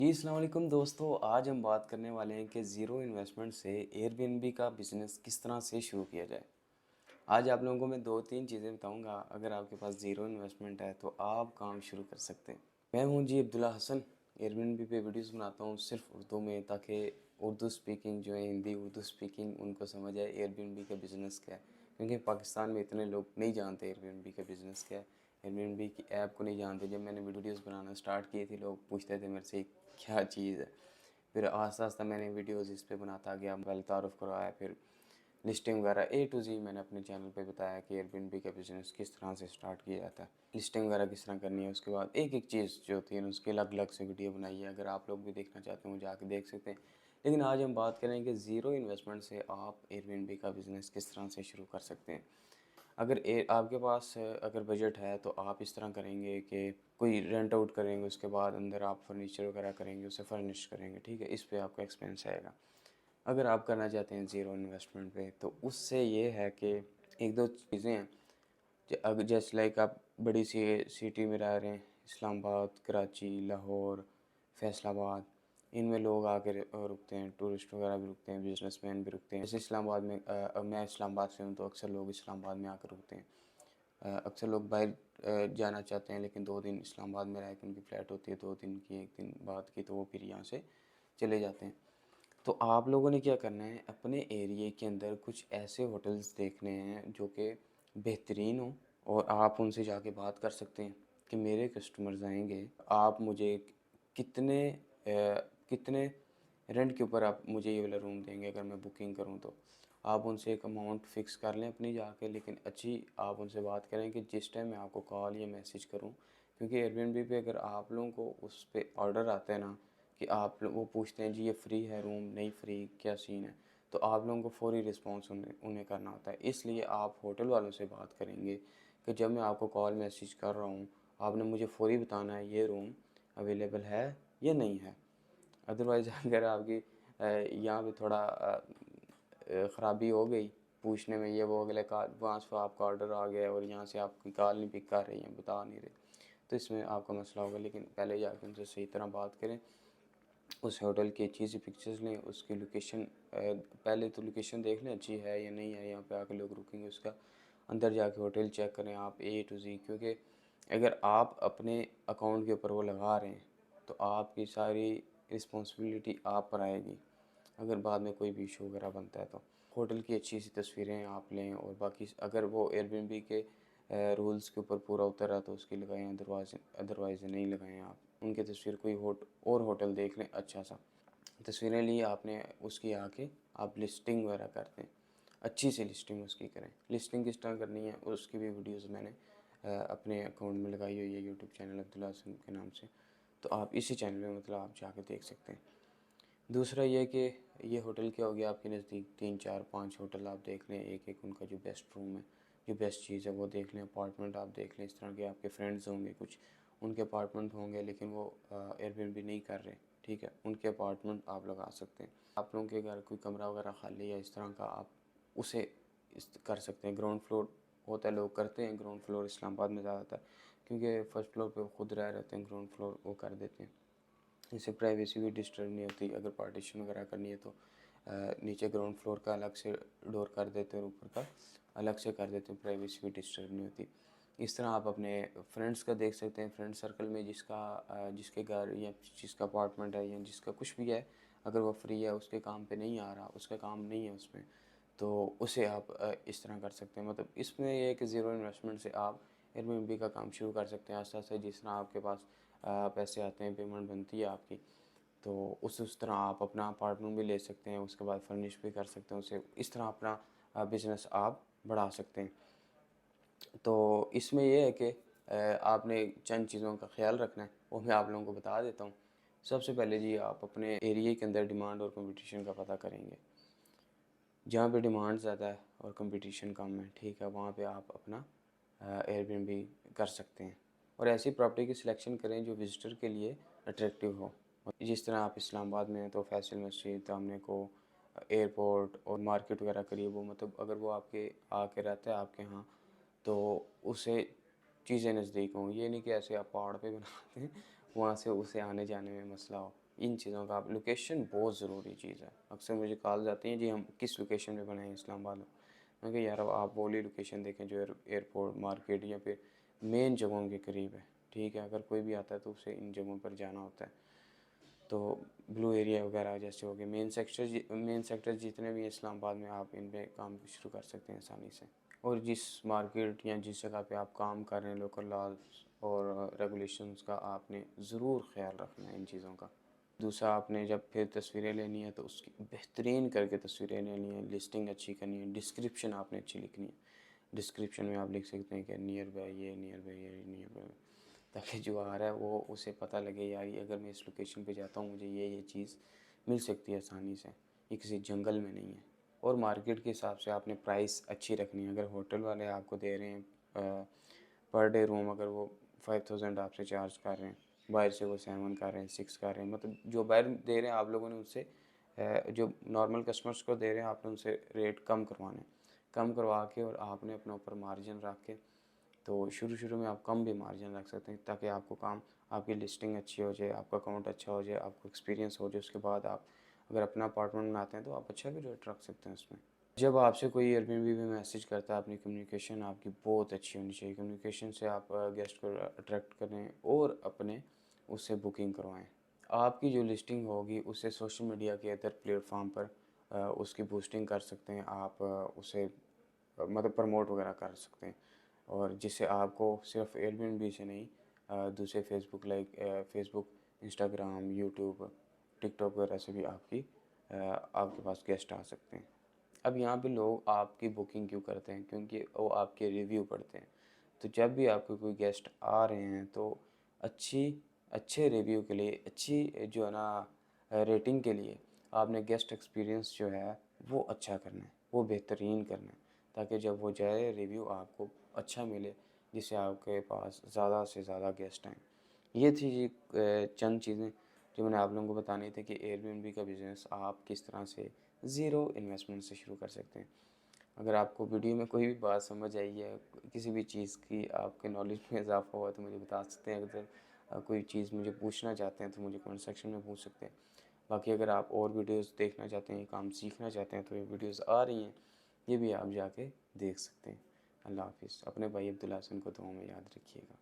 जी अस्सलाम वालेकुम दोस्तों, आज हम बात करने वाले हैं कि ज़ीरो इन्वेस्टमेंट से एयरबीएनबी का बिज़नेस किस तरह से शुरू किया जाए। आज आप लोगों को मैं 2-3 चीज़ें बताऊंगा। अगर आपके पास ज़ीरो इन्वेस्टमेंट है तो आप काम शुरू कर सकते हैं। मैं हूं जी अब्दुल्ला हसन, एयरबीएनबी पे वीडियोस बनाता हूं सिर्फ उर्दू में, ताकि उर्दू स्पीकिंग जो है, हिंदी उर्दू स्पीकिंग उनको समझ आए एयरबीएनबी का बिज़नेस क्या है। क्योंकि पाकिस्तान में इतने लोग नहीं जानते एयरबीएनबी का बिज़नेस क्या है, एयरबीएनबी की ऐप को नहीं जानते। जब मैंने वीडियोस बनाना स्टार्ट किए थे, लोग पूछते थे मेरे से क्या चीज़ है। फिर आस्ता आस्ता मैंने वीडियोस इस पे बनाता गया, पहले तारुफ करवाया, फिर लिस्टिंग वगैरह ए टू जी मैंने अपने चैनल पे बताया कि एयरबीएनबी का बिज़नेस किस तरह से स्टार्ट किया जाता है, लिस्टिंग वगैरह किस तरह करनी है। उसके बाद एक एक चीज़ जो होती है ना, उसकी अलग अलग से वीडियो बनाई है। अगर आप लोग भी देखना चाहते हो जाके देख सकते हैं। लेकिन आज हम बात करेंगे ज़ीरो इन्वेस्टमेंट से आप एयरबीएनबी का बिज़नेस किस तरह से शुरू कर सकते हैं। अगर आपके पास अगर बजट है तो आप इस तरह करेंगे कि कोई रेंट आउट करेंगे, उसके बाद अंदर आप फर्नीचर वगैरह करेंगे, उसे फर्निश करेंगे, ठीक है, इस पे आपका एक्सपेंस आएगा। अगर आप करना चाहते हैं ज़ीरो इन्वेस्टमेंट पे, तो उससे ये है कि एक दो चीज़ें हैं। अगर जैसे लाइक आप बड़ी सी सिटी में रह रहे हैं, इस्लामाबाद, कराची, लाहौर, फैसलाबाद, इनमें लोग आके रुकते हैं, टूरिस्ट वगैरह भी रुकते हैं, बिजनेसमैन भी रुकते हैं। जैसे इस्लामाबाद में मैं इस्लामाबाद से हूँ, तो अक्सर लोग इस्लामाबाद में आकर रुकते हैं। अक्सर लोग बाहर जाना चाहते हैं, लेकिन 2 दिन इस्लामाबाद में रह के उनकी फ़्लाइट होती है 2 दिन की, 1 दिन बाद की, तो वो फिर यहाँ से चले जाते हैं। तो आप लोगों ने क्या करना है, अपने एरिए के अंदर कुछ ऐसे होटल्स देखने हैं जो कि बेहतरीन हो, और आप उनसे जाके बात कर सकते हैं कि मेरे कस्टमर्स आएंगे, आप मुझे कितने रेंट के ऊपर आप मुझे ये वाला रूम देंगे अगर मैं बुकिंग करूं। तो आप उनसे एक अमाउंट फ़िक्स कर लें अपनी जाके, लेकिन अच्छी आप उनसे बात करें कि जिस टाइम मैं आपको कॉल या मैसेज करूं। क्योंकि एयरबीएनबी पे अगर आप लोगों को उस पे ऑर्डर आता है ना, कि आप लोग वो पूछते हैं जी ये फ्री है रूम, नहीं फ्री, क्या सीन है, तो आप लोगों को फ़ौरी रिस्पॉन्स उन्हें उन्हें करना होता है। इसलिए आप होटल वालों से बात करेंगे कि जब मैं आपको कॉल मैसेज कर रहा हूँ, आपने मुझे फ़ौरी बताना है ये रूम अवेलेबल है या नहीं है। अदरवाइज़ अगर आपकी यहाँ पे थोड़ा ख़राबी हो गई पूछने में, ये वो, अगले कॉल वहाँ से आपका ऑर्डर आ गया और यहाँ से आपकी कॉल नहीं पिक कर रही हैं, बता नहीं रहे, तो इसमें आपका मसला होगा। लेकिन पहले जाकर उनसे सही तरह बात करें, उस होटल की अच्छी सी पिक्चर्स लें, उसकी लोकेशन पहले तो लोकेशन देख लें अच्छी है या नहीं है, यहाँ पे आके लोग रुकेंगे, उसका अंदर जाके होटल चेक करें आप ए टू जी। क्योंकि अगर आप अपने अकाउंट के ऊपर वो लगा रहे हैं, तो आपकी सारी रिस्पॉन्सिबिलिटी आप पर आएगी अगर बाद में कोई भी इशू वगैरह बनता है। तो होटल की अच्छी सी तस्वीरें आप लें, और बाकी अगर वो एयरबीएनबी के रूल्स के ऊपर पूरा उतर है तो उसकी लगाएं, अदरवाइज़ अदरवाइज़ नहीं लगाएं। आप उनकी तस्वीर कोई और होटल देख लें अच्छा सा, तस्वीरें ली आपने, उसकी आके आप लिस्टिंग वगैरह करते हैं, अच्छी सी लिस्टिंग उसकी करें। लिस्टिंग किस तरह करनी है उसकी भी वीडियोस मैंने अपने अकाउंट में लगाई हुई है, यूट्यूब चैनल अब्दुल्ला हसन के नाम से, तो आप इसी चैनल में मतलब आप जाके देख सकते हैं। दूसरा ये कि ये होटल क्या हो गया, आपके नज़दीक 3 4 5 होटल आप देख लें, एक एक उनका जो बेस्ट रूम है, जो बेस्ट चीज़ है वो देख लें। अपार्टमेंट आप देख लें, इस तरह के आपके फ्रेंड्स होंगे कुछ, उनके अपार्टमेंट होंगे लेकिन वो एयरबीएनबी नहीं कर रहे, ठीक है, उनके अपार्टमेंट आप लगा सकते हैं। आप लोगों के घर कोई कमरा वगैरह खाली है इस तरह का, आप उसे कर सकते हैं। ग्राउंड फ्लोर होता है, लोग करते हैं ग्राउंड फ्लोर, इस्लामाबाद में ज़्यादा होता है, क्योंकि फर्स्ट फ्लोर पे वो खुद रह रहते हैं, ग्राउंड फ्लोर वो कर देते हैं। इससे प्राइवेसी भी डिस्टर्ब नहीं होती। अगर पार्टीशन वगैरह करनी है तो नीचे ग्राउंड फ्लोर का अलग से डोर कर देते हैं और ऊपर का अलग से कर देते हैं, प्राइवेसी भी डिस्टर्ब नहीं होती। इस तरह आप अपने फ्रेंड्स का देख सकते हैं, फ्रेंड सर्कल में जिसके घर या जिसका अपार्टमेंट है या जिसका कुछ भी है, अगर वो फ्री है, उसके काम पे नहीं आ रहा, उसका काम नहीं है उसमें, तो उसे आप इस तरह कर सकते हैं। मतलब इसमें ये है कि ज़ीरो इन्वेस्टमेंट से आप एयरबीएनबी का काम शुरू कर सकते हैं आस्ते आस्ते। जिस तरह आपके पास पैसे आते हैं, पेमेंट बनती है आपकी, तो उस तरह आप अपना अपार्टमेंट भी ले सकते हैं, उसके बाद फर्निश भी कर सकते हैं उसे। इस तरह अपना बिज़नेस आप बढ़ा सकते हैं। तो इसमें ये है कि आपने चंद चीज़ों का ख्याल रखना है, वो मैं आप लोगों को बता देता हूँ। सबसे पहले जी, आप अपने एरिया के अंदर डिमांड और कंपटीशन का पता करेंगे। जहाँ पे डिमांड ज़्यादा है और कंपटीशन कम है, ठीक है, वहाँ पे आप अपना एयरबीएनबी कर सकते हैं। और ऐसी प्रॉपर्टी की सिलेक्शन करें जो विज़िटर के लिए अट्रैक्टिव हो। और जिस तरह आप इस्लामाबाद में हैं तो फैसल मस्जिद, सामने को एयरपोर्ट और मार्केट वगैरह करीब हो, मतलब अगर वो आपके आके रहता है आपके यहाँ, तो उसे चीज़ें नज़दीक हों। ये नहीं कि ऐसे आप पहाड़ पे बनाते हैं, वहाँ से उसे आने जाने में मसला हो। इन चीज़ों का आप लोकेशन बहुत ज़रूरी चीज़ है। अक्सर मुझे कॉल जाती हैं, जी हम किस लोकेशन पे बनाएँ इस्लामाबाद में? मैं कहा यार अब आप वो वाली लोकेशन देखें जो एयरपोर्ट, मार्केट या फिर मेन जगहों के करीब है, ठीक है? अगर कोई भी आता है तो उसे इन जगहों पर जाना होता है। तो ब्लू एरिया वगैरह जैसे हो गए, मेन सेक्टर जितने भी हैं इस्लामाबाद में, आप इन पे काम शुरू कर सकते हैं आसानी से। और जिस मार्केट या जिस जगह पे आप काम कर रहे हैं, लोकल लॉज और रेगुलेशंस का आपने ज़रूर ख्याल रखना है इन चीज़ों का। दूसरा, आपने जब फिर तस्वीरें लेनी है तो उसकी बेहतरीन करके तस्वीरें लेनी है, लिस्टिंग अच्छी करनी है, डिस्क्रिप्शन आपने अच्छी लिखनी है। डिस्क्रिप्शन में आप लिख सकते हैं कि नियर बाय ये, नियर बाय ये, नियर बाय, ताकि जो आ रहा है वो उसे पता लगे यार ये अगर मैं इस लोकेशन पे जाता हूँ मुझे ये चीज़ मिल सकती है आसानी से, ये किसी जंगल में नहीं है। और मार्केट के हिसाब से आपने प्राइस अच्छी रखनी है। अगर होटल वाले आपको दे रहे हैं पर डे रूम, अगर वो 5000 आपसे चार्ज कर रहे हैं, बाहर से वो 7 कर रहे हैं, 6 कर रहे हैं, मतलब जो बाहर दे रहे हैं आप लोगों ने उससे जो नॉर्मल कस्टमर्स को दे रहे हैं आपने उनसे रेट कम करवाने, कम करवा के और आपने अपने ऊपर मार्जिन रख के, तो शुरू में आप कम भी मार्जिन रख सकते हैं ताकि आपको काम, आपकी लिस्टिंग अच्छी हो जाए, आपका अकाउंट अच्छा हो जाए, आपको एक्सपीरियंस हो जाए। उसके बाद आप अगर अपना अपार्टमेंट बनाते हैं तो आप अच्छा भी रेट रख सकते हैं उसमें। जब आपसे कोई एयरबीएनबी में मैसेज करता है, अपनी कम्युनिकेशन आपकी बहुत अच्छी होनी चाहिए। कम्युनिकेशन से आप गेस्ट को अट्रैक्ट करें और अपने उससे बुकिंग करवाएं। आपकी जो लिस्टिंग होगी उसे सोशल मीडिया के अदर प्लेटफॉर्म पर उसकी बूस्टिंग कर सकते हैं आप, उसे मतलब प्रमोट वगैरह कर सकते हैं। और जिससे आपको सिर्फ एयरबीएनबी से नहीं, दूसरे फेसबुक, इंस्टाग्राम, यूट्यूब, टिकटॉक वगैरह से भी आपके पास गेस्ट आ सकते हैं। अब यहाँ पे लोग आपकी बुकिंग क्यों करते हैं? क्योंकि वो आपके रिव्यू पढ़ते हैं। तो जब भी आपके कोई गेस्ट आ रहे हैं तो अच्छी अच्छे रिव्यू के लिए, अच्छी जो है ना रेटिंग के लिए, आपने गेस्ट एक्सपीरियंस जो है वो अच्छा करना है, वो बेहतरीन करना है, ताकि जब वो जाए रिव्यू आपको अच्छा मिले, जिससे आपके पास ज़्यादा से ज़्यादा गेस्ट आएँ। ये थी जी चंद चीज़ें जो मैंने आप लोगों को बतानी थी कि एयरबीएनबी का बिज़नेस आप किस तरह से ज़ीरो इन्वेस्टमेंट से शुरू कर सकते हैं। अगर आपको वीडियो में कोई भी बात समझ आई है, किसी भी चीज़ की आपके नॉलेज में इजाफ़ा हुआ तो मुझे बता सकते हैं। अगर कोई चीज़ मुझे पूछना चाहते हैं तो मुझे कमेंट सेक्शन में पूछ सकते हैं। बाकी अगर आप और वीडियोज़ देखना चाहते हैं, काम सीखना चाहते हैं, तो ये वीडियोज़ आ रही हैं, ये भी आप जाके देख सकते हैं। अल्लाह हाफ़िज़। अपने भाई अब्दुल हसन को दुआ में याद रखिएगा।